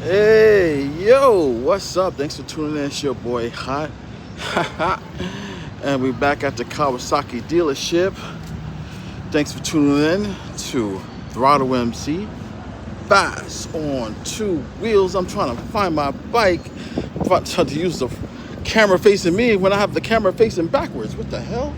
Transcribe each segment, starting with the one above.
Hey, yo, what's up? Thanks for tuning in. It's your boy Hot. And we're back at the Kawasaki dealership. Thanks for tuning in to Throttle MC. Fast on two wheels. I'm trying to find my bike. I'm trying to use the camera facing me when I have the camera facing backwards. What the hell?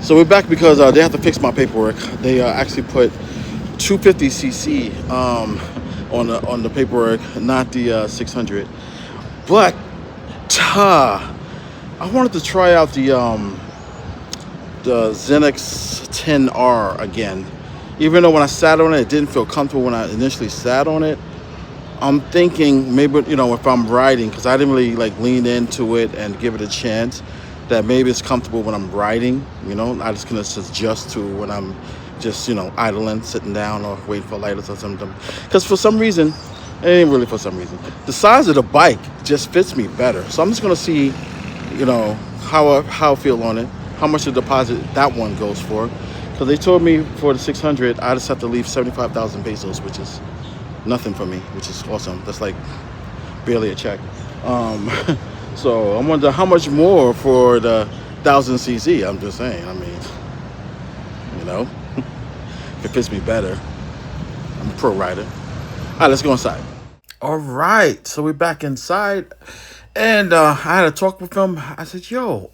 So we're back because they have to fix my paperwork. They actually put 250cc on the paperwork, not the 600. But I wanted to try out the Xenix 10R again. Even though when I sat on it, it didn't feel comfortable when I initially sat on it. I'm thinking maybe if I'm riding, because I didn't really like lean into it and give it a chance, that maybe it's comfortable when I'm riding. I just can adjust to when I'm just idling, sitting down, or waiting for lights or something. Because for some reason, it ain't really for some reason, the size of the bike just fits me better. So I'm just gonna see, how I feel on it, how much the deposit that one goes for. Because they told me for the 600, I just have to leave 75,000 pesos, which is nothing for me, which is awesome. That's like barely a check. Um, so I wonder how much more for the 1000cc. I'm just saying. I mean, you know, if it fits me better. I'm a pro rider. All right, let's go inside. All right, so we're back inside, and I had a talk with him. I said, "Yo,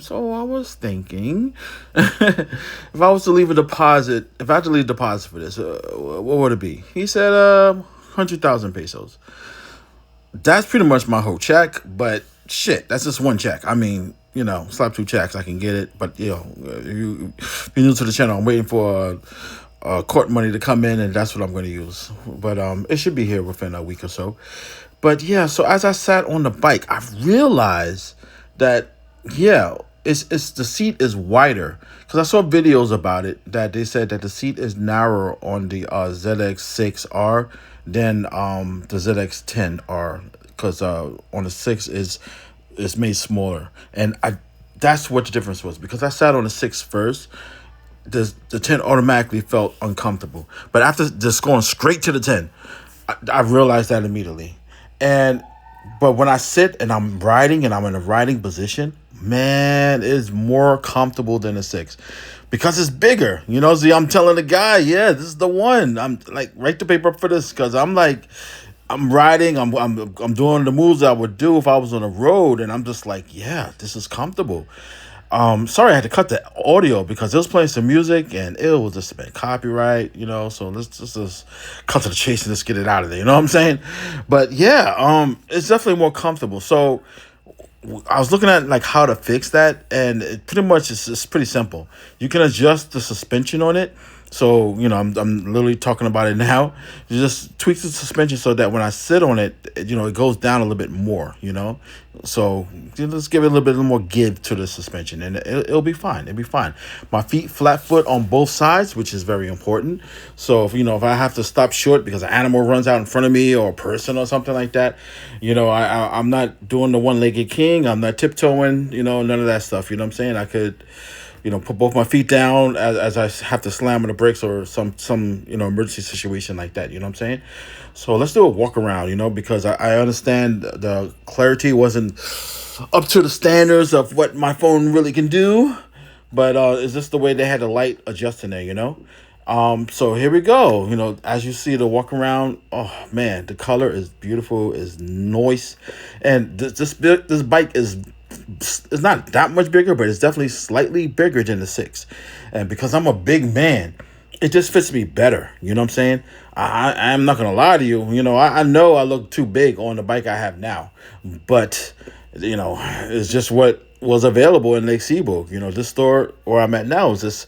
so I was thinking, if I was to leave a deposit, if I had to leave a deposit for this, what would it be?" He said, 100,000 pesos. That's pretty much my whole check, but shit, that's just one check. I mean, slap two checks, I can get it. But you're new to the channel, I'm waiting for court money to come in, and that's what I'm going to use. But it should be here within a week or so. But yeah, so as I sat on the bike, I realized that yeah, it's the seat is wider, because I saw videos about it that they said that the seat is narrower on the ZX6R than the ZX10R, because on the 6 is made smaller, and I that's what the difference was, because I sat on the 6 first. The 10 automatically felt uncomfortable, but after just going straight to the 10, I realized that immediately. And but when I sit and I'm riding and I'm in a riding position, man, it's more comfortable than a 6, because it's bigger. See, I'm telling the guy, yeah, this is the one. I'm like, write the paper up for this, because I'm like, I'm riding, I'm doing the moves I would do if I was on the road, and I'm just like, yeah, this is comfortable. Sorry, I had to cut the audio because it was playing some music and it was just a bit copyright, so let's just cut to the chase and just get it out of there. You know what I'm saying? But yeah, it's definitely more comfortable. So I was looking at like how to fix that, and it pretty much it's pretty simple. You can adjust the suspension on it. So I'm literally talking about it now. You just tweak the suspension so that when I sit on it, it goes down a little bit more. So let's give it a little bit more give to the suspension, and it'll be fine. It'll be fine. My feet flat foot on both sides, which is very important. So if I have to stop short because an animal runs out in front of me, or a person or something like that, I'm not doing the one-legged king. I'm not tiptoeing. None of that stuff. You know what I'm saying? I could put both my feet down as I have to slam on the brakes, or some emergency situation like that. You know what I'm saying? So let's do a walk around, because I understand the clarity wasn't up to the standards of what my phone really can do. But is this the way they had the light adjusting there? So here we go. As you see the walk around, oh man, the color is beautiful, is nice, and this bike is it's not that much bigger, but it's definitely slightly bigger than the 6. And because I'm a big man, it just fits me better. You know what I'm saying? I'm not gonna lie to you. I know I look too big on the bike I have now, but it's just what was available in Lake Cebu. This store where I'm at now is just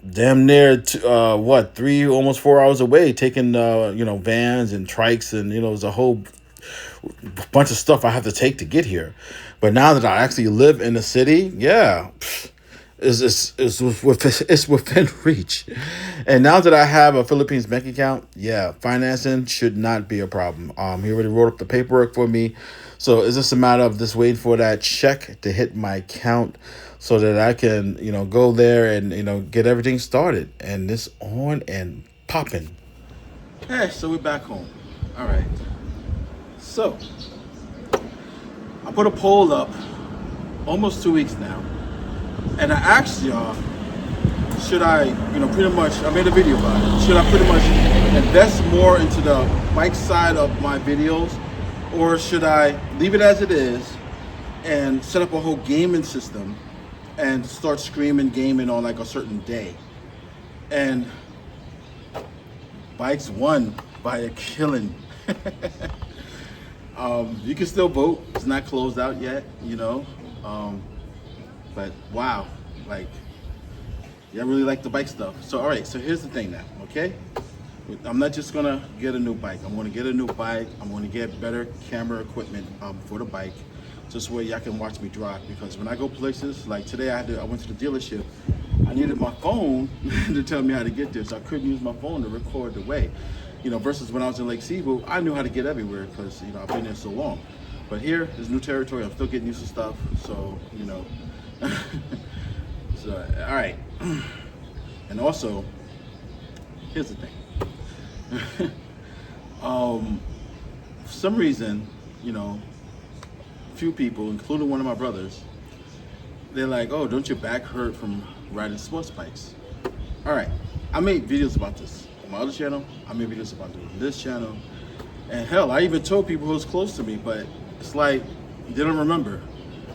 damn near 3 almost 4 hours away, taking vans and trikes, and there's a whole bunch of stuff I have to take to get here. But now that I actually live in the city, yeah, it's within reach. And now that I have a Philippines bank account, yeah, financing should not be a problem. He already wrote up the paperwork for me, so it's just a matter of just waiting for that check to hit my account, so that I can go there and get everything started, and it's on and popping. Hey, so we're back home. All right. So I put a poll up almost 2 weeks now, and I asked y'all, should I, pretty much, I made a video about it. Should I pretty much invest more into the bike side of my videos, or should I leave it as it is and set up a whole gaming system and start streaming gaming on like a certain day? And bikes won by a killing. You can still vote. It's not closed out yet. But wow, like, yeah, I really like the bike stuff. So all right, so here's the thing now, okay? I'm not just gonna get a new bike. I'm gonna get a new bike. I'm gonna get better camera equipment for the bike, just where y'all can watch me drive. Because when I go places, like today, I went to the dealership. I needed my phone to tell me how to get there, so I couldn't use my phone to record the way. Versus when I was in Lake Cebu, I knew how to get everywhere because I've been there so long. But here is new territory. I'm still getting used to stuff, so So all right, and also here's the thing. For some reason, few people, including one of my brothers, they're like, "Oh, don't your back hurt from riding sports bikes?" All right, I made videos about this on my other channel. I made videos about it on this channel, and hell, I even told people who was close to me, but it's like they don't remember.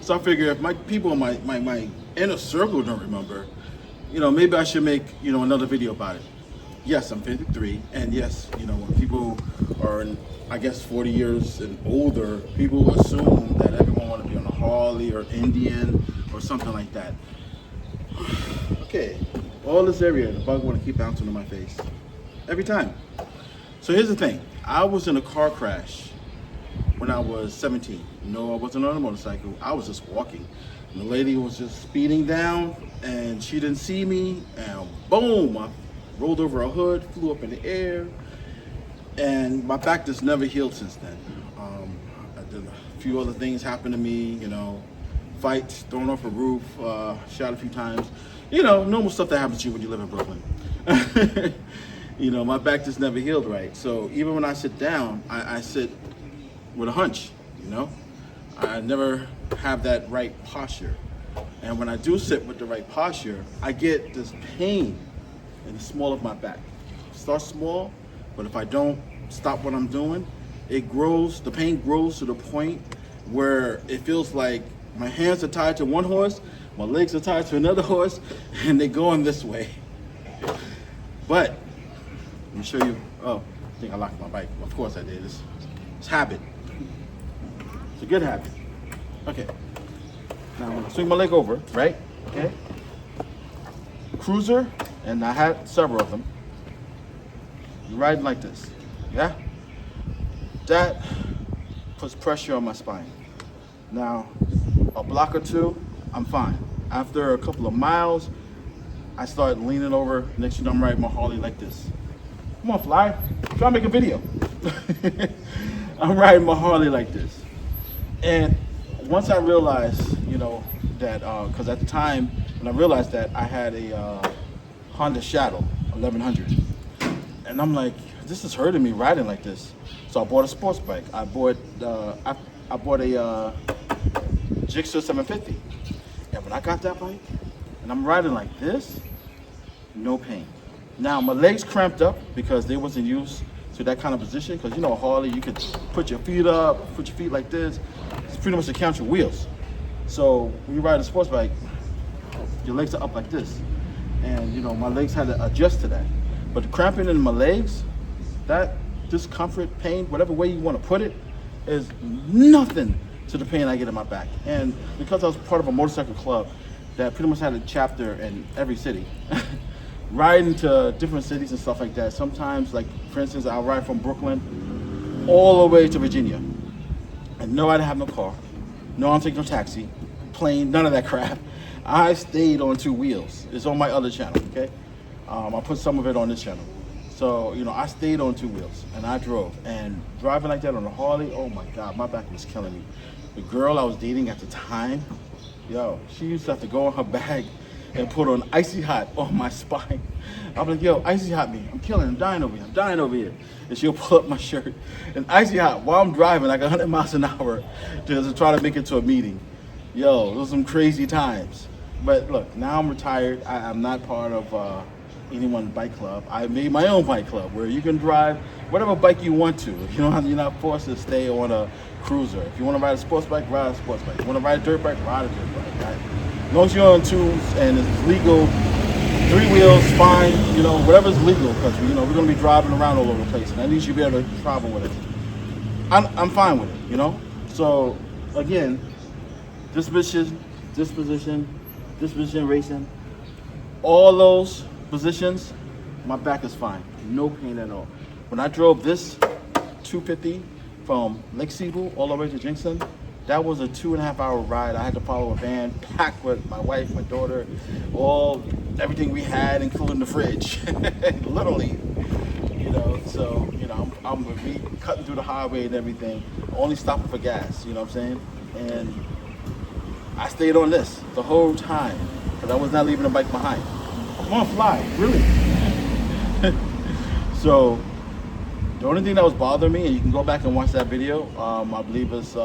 So I figure if my people in my inner circle don't remember, maybe I should make another video about it. Yes, I'm 53, and yes, when people are I guess 40 years and older, people assume that everyone want to be on a Harley or Indian or something like that. Okay, all this area, the bug want to keep bouncing in my face every time. So here's the thing: I was in a car crash when I was 17. No, I wasn't on a motorcycle. I was just walking. And the lady was just speeding down, and she didn't see me, and boom, I rolled over a hood, flew up in the air, and my back just never healed since then. I did a few other things happened to me, fights, thrown off a roof, shot a few times, normal stuff that happens to you when you live in Brooklyn. My back just never healed right. So even when I sit down, I sit with a hunch, I never have that right posture. And when I do sit with the right posture, I get this pain in the small of my back. It starts small, but if I don't stop what I'm doing, it grows, the pain grows to the point where it feels like my hands are tied to one horse, my legs are tied to another horse, and they're going this way. But let me show you. Oh, I think I locked my bike. Of course I did. It's habit. It's a good habit. Okay. Now I'm gonna swing my leg over, right? Okay. Cruiser, and I had several of them. You're riding like this, yeah? That puts pressure on my spine. Now, a block or two, I'm fine. After a couple of miles, I start leaning over. Next thing I'm riding my Harley like this. Come on, Fly. Try to make a video. I'm riding my Harley like this. And once I realized, that, because at the time, when I realized that, I had a Honda Shadow 1100. And I'm like, this is hurting me riding like this. So I bought a sports bike. I bought a Gixxer 750. And when I got that bike, and I'm riding like this, no pain. Now my legs cramped up because they wasn't used to that kind of position. Because a Harley, you could put your feet up, put your feet like this. It's pretty much to count your wheels. So when you ride a sports bike, your legs are up like this. And my legs had to adjust to that. But the cramping in my legs, that discomfort, pain, whatever way you want to put it, is nothing to the pain I get in my back. And because I was part of a motorcycle club that pretty much had a chapter in every city, riding to different cities and stuff like that, sometimes, like for instance, I'll ride from Brooklyn all the way to Virginia. And no, I didn't have no car. No, I don't take no taxi, plane, none of that crap. I stayed on two wheels. It's on my other channel, okay? I put some of it on this channel. So, you know, I stayed on two wheels and I drove. And driving like that on a Harley, oh my God, my back was killing me. The girl I was dating at the time, yo, she used to have to go in her bag and put on icy hot on my spine. I'm like, yo, icy hot me. I'm killing, I'm dying over here. I'm dying over here. And she'll pull up my shirt and icy hot while I'm driving like 100 miles an hour to try to make it to a meeting. Yo, those are some crazy times. But look, now I'm retired. I'm not part of anyone's bike club. I made my own bike club where you can drive whatever bike you want to. You know, you're not forced to stay on a cruiser. If you want to ride a sports bike, ride a sports bike. If you want to ride a dirt bike, ride a dirt bike. Right? As long as you're on twos and it's legal, three wheels, fine, you know, whatever's legal, because, you know, we're going to be driving around all over the place, and I need you to be able to travel with it. I'm fine with it, you know? So, again, disposition racing, all those positions, my back is fine. No pain at all. When I drove this 250 from Lake Cebu all the way to Jinxon, that was a 2.5 hour ride. I had to follow a van packed with my wife, my daughter, everything we had, including the fridge, literally. You know, so you know, I'm cutting through the highway and everything, only stopping for gas. You know what I'm saying? And I stayed on this the whole time because I was not leaving the bike behind. I'm on fly, really. So the only thing that was bothering me, and you can go back and watch that video, I believe it's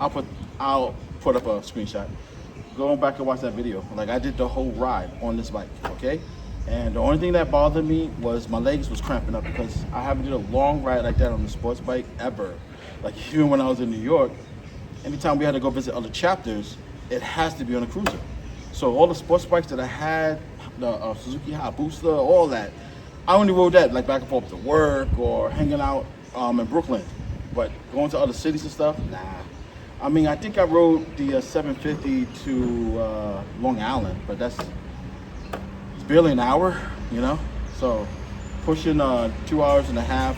I'll put up a screenshot. Go back and watch that video. Like, I did the whole ride on this bike, okay? And the only thing that bothered me was my legs was cramping up because I haven't did a long ride like that on a sports bike ever. Like, even when I was in New York, anytime we had to go visit other chapters, it has to be on a cruiser. So all the sports bikes that I had, the Suzuki Hayabusa, all that, I only rode that like back and forth to work or hanging out in Brooklyn. But going to other cities and stuff, nah. I mean, I think I rode the 750 to Long Island, but it's barely an hour, you know? So pushing 2.5 hours,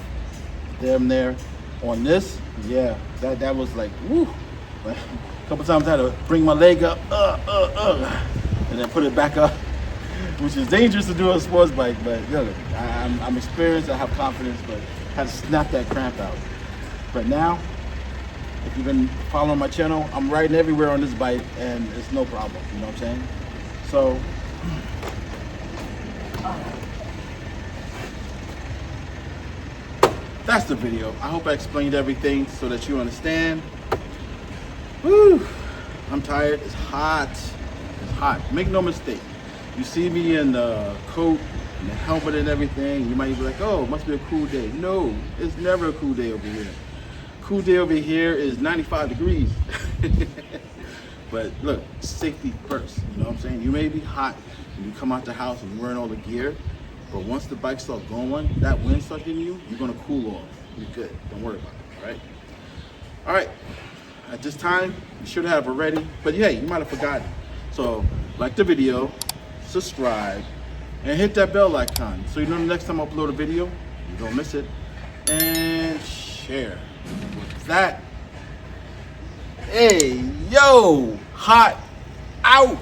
damn there. On this, yeah, that was like, woo. Like, a couple times I had to bring my leg up, and then put it back up, which is dangerous to do on a sports bike, but look, I'm experienced, I have confidence, but I had to snap that cramp out. But now, if you've been following my channel, I'm riding everywhere on this bike and it's no problem, you know what I'm saying? So, that's the video. I hope I explained everything so that you understand. Woo! I'm tired, it's hot. It's hot, make no mistake. You see me in the coat and the helmet and everything, you might be like, oh, it must be a cool day. No, it's never a cool day over here. Cool day over here is 95 degrees. But look, safety first, you know what I'm saying? You may be hot when you come out the house and you're wearing all the gear, but once the bike starts going, that wind starts hitting you, you're gonna cool off. You're good, don't worry about it, all right? All right, at this time, you should have already, but hey, you might have forgotten. So, like the video, subscribe, and hit that bell icon so you know the next time I upload a video, you don't miss it, and share. With that, hey, yo, hot out.